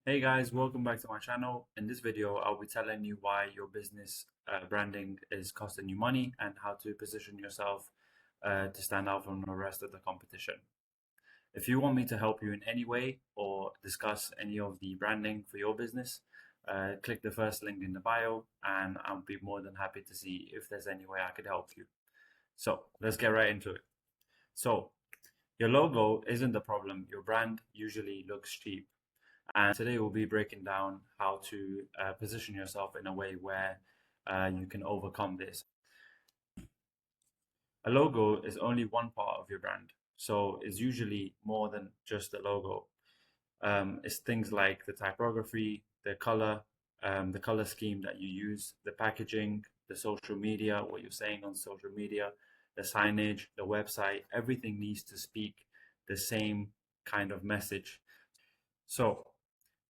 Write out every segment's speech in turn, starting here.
Hey guys, welcome back to my channel. In this video, I'll be telling you why your business branding is costing you money and how to position yourself to stand out from the rest of the competition. If you want me to help you in any way or discuss any of the branding for your business, click the first link in the bio and I'll be more than happy to see if there's any way I could help you. So let's get right into it. So your logo isn't the problem. Your brand usually looks cheap. And today we'll be breaking down how to position yourself in a way where you can overcome this. A logo is only one part of your brand, so it's usually more than just a logo. It's things like the typography, the color scheme that you use, the packaging, the social media, what you're saying on social media, the signage, the website. Everything needs to speak the same kind of message. So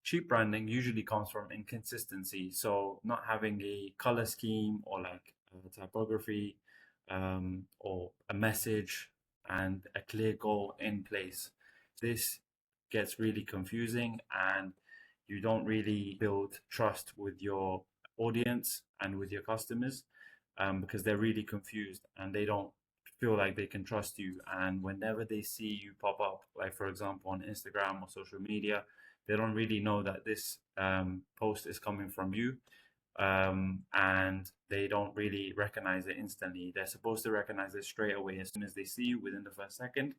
cheap branding usually comes from inconsistency. So not having a color scheme or like a typography or a message and a clear goal in place. This gets really confusing and you don't really build trust with your audience and with your customers because they're really confused and they don't feel like they can trust you. And whenever they see you pop up, like for example on Instagram or social media, they don't really know that this post is coming from you, and they don't really recognize it instantly. They're supposed to recognize it straight away as soon as they see you within the first second.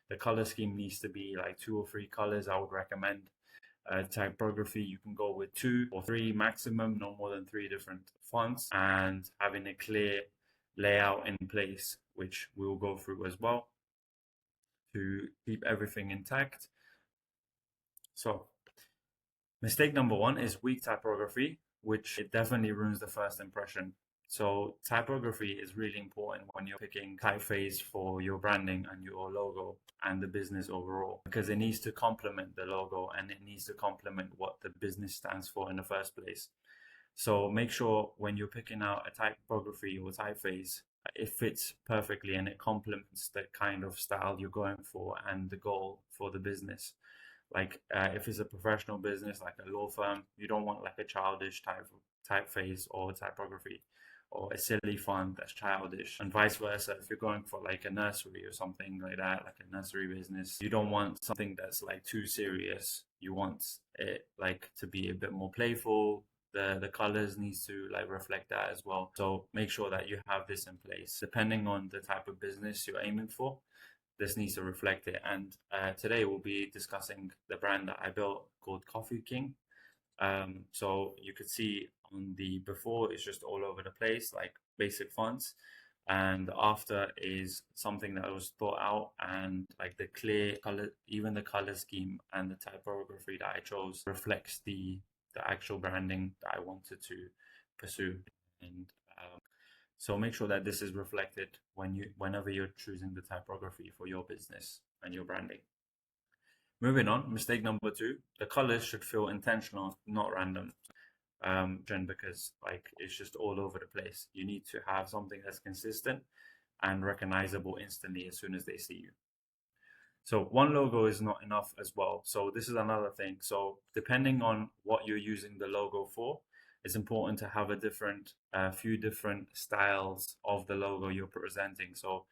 The color scheme needs to be like two or three colors. I would recommend typography. You can go with two or three maximum, no more than three different fonts, and having a clear layout in place, which we will go through as well to keep everything intact. So mistake number one is weak typography, which it definitely ruins the first impression. So typography is really important when you're picking typeface for your branding and your logo and the business overall, because it needs to complement the logo and it needs to complement what the business stands for in the first place. So make sure when you're picking out a typography or typeface, it fits perfectly and it complements the kind of style you're going for and the goal for the business. Like if it's a professional business like a law firm, you don't want like a childish typeface or typography or a silly font that's childish, and vice versa. If you're going for like a nursery or something like that, like a nursery business, you don't want something that's like too serious. You want it like to be a bit more playful. The colors needs to like reflect that as well. So make sure that you have this in place depending on the type of business you're aiming for. This needs to reflect it. And today we'll be discussing the brand that I built called Coffee King. So you could see on the before it's just all over the place, like basic fonts. And the after is something that was thought out and like the clear color, even the color scheme and the typography that I chose reflects the actual branding that I wanted to pursue. And so make sure that this is reflected whenever you're choosing the typography for your business and your branding. Moving on, mistake number two, the colors should feel intentional, not random. Because like it's just all over the place. You need to have something that's consistent and recognizable instantly as soon as they see you. So one logo is not enough as well. So this is another thing. So depending on what you're using the logo for, it's important to have a few different styles of the logo you're presenting. So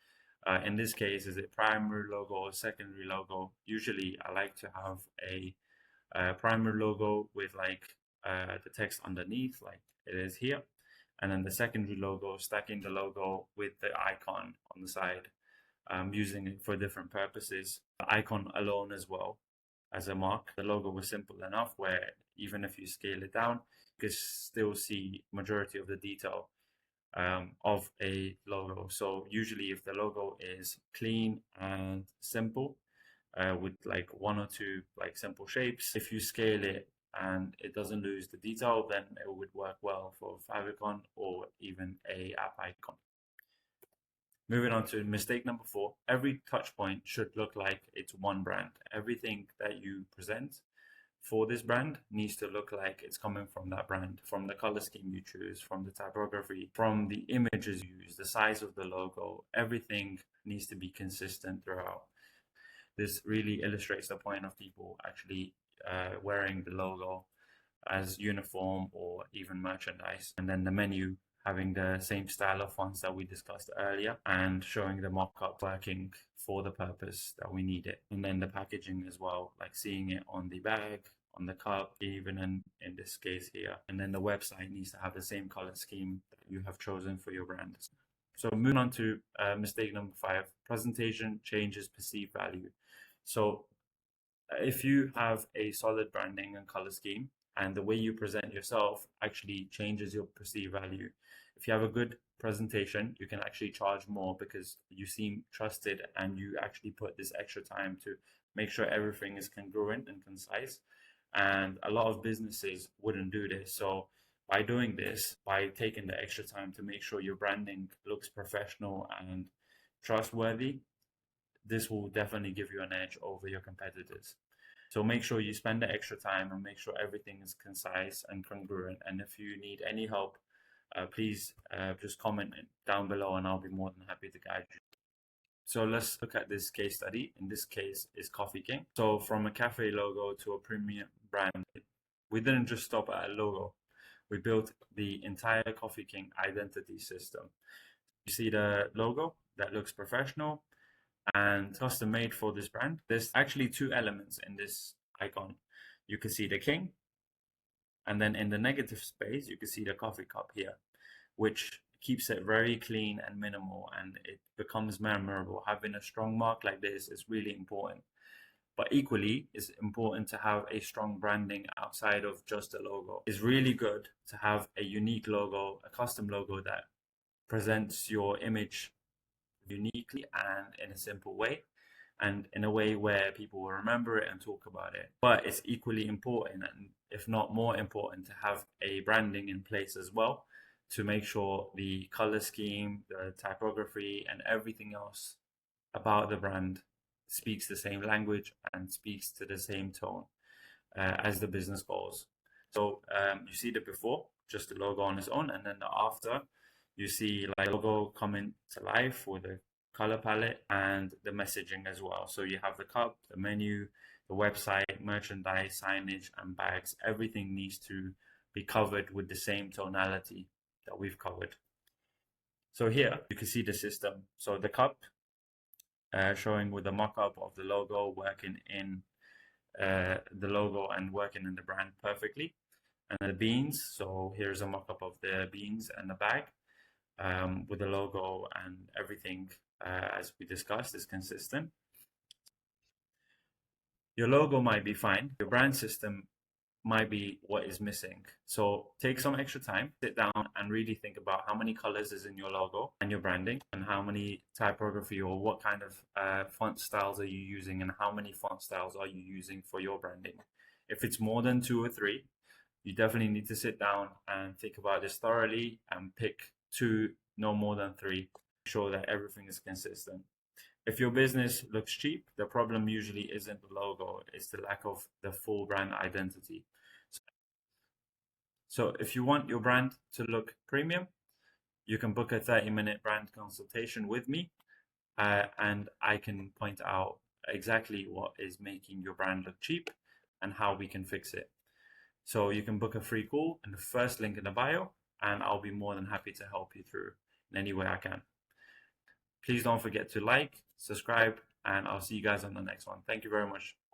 in this case, is it primary logo or secondary logo? Usually, I like to have a primary logo with like the text underneath, like it is here, and then the secondary logo, stacking the logo with the icon on the side, using it for different purposes. The icon alone as well as a mark. The logo was simple enough where even if you scale it down, you can still see majority of the detail of a logo. So usually if the logo is clean and simple, with like one or two like simple shapes, if you scale it and it doesn't lose the detail, then it would work well for favicon or even a app icon. Moving on to mistake number four, every touch point should look like it's one brand. Everything that you present for this brand needs to look like it's coming from that brand, from the color scheme you choose, from the typography, from the images you use, the size of the logo. Everything needs to be consistent throughout. This really illustrates the point of people actually wearing the logo as uniform or even merchandise. And then the menu having the same style of fonts that we discussed earlier and showing the mock-up working for the purpose that we need it. And then the packaging as well, like seeing it on the bag, on the cup, even in this case here. And then the website needs to have the same color scheme that you have chosen for your brand. So moving on to mistake number 5, presentation changes perceived value. So if you have a solid branding and color scheme and the way you present yourself actually changes your perceived value. If you have a good presentation, you can actually charge more because you seem trusted and you actually put this extra time to make sure everything is congruent and concise. And a lot of businesses wouldn't do this. So by doing this, by taking the extra time to make sure your branding looks professional and trustworthy, this will definitely give you an edge over your competitors. So make sure you spend the extra time and make sure everything is concise and congruent. And if you need any help, please just comment down below and I'll be more than happy to guide you. So let's look at this case study. In this case is Coffee King. So from a cafe logo to a premium brand, we didn't just stop at a logo. We built the entire Coffee King identity system. You see the logo that looks professional and custom made for this brand. There's actually 2 elements in this icon. You can see the king, and then in the negative space, you can see the coffee cup here, which keeps it very clean and minimal, and it becomes memorable. Having a strong mark like this is really important. But equally, it's important to have a strong branding outside of just a logo. It's really good to have a unique logo, a custom logo that presents your image uniquely and in a simple way, and in a way where people will remember it and talk about it. But it's equally important, and if not more important, to have a branding in place as well to make sure the color scheme, the typography, and everything else about the brand speaks the same language and speaks to the same tone as the business goals. So you see the before, just the logo on its own, and then the after, you see like logo coming to life with the color palette and the messaging as well. So you have the cup, the menu, the website, merchandise, signage, and bags. Everything needs to be covered with the same tonality that we've covered. So here you can see the system. So the cup showing with the mock-up of the logo, working in the logo and working in the brand perfectly. And the beans, so here's a mock-up of the beans and the bag. With the logo and everything, as we discussed, is consistent. Your logo might be fine. Your brand system might be what is missing. So take some extra time, sit down and really think about how many colors is in your logo and your branding, and how many typography or what kind of font styles are you using, and how many font styles are you using for your branding. If it's more than 2 or 3, you definitely need to sit down and think about this thoroughly and pick 2, no more than 3. Make sure that everything is consistent. If your business looks cheap, the problem usually isn't the logo, it's the lack of the full brand identity. So if you want your brand to look premium, you can book a 30-minute brand consultation with me, and I can point out exactly what is making your brand look cheap and how we can fix it. So you can book a free call in the first link in the bio, and I'll be more than happy to help you through in any way I can. Please don't forget to like, subscribe, and I'll see you guys on the next one. Thank you very much.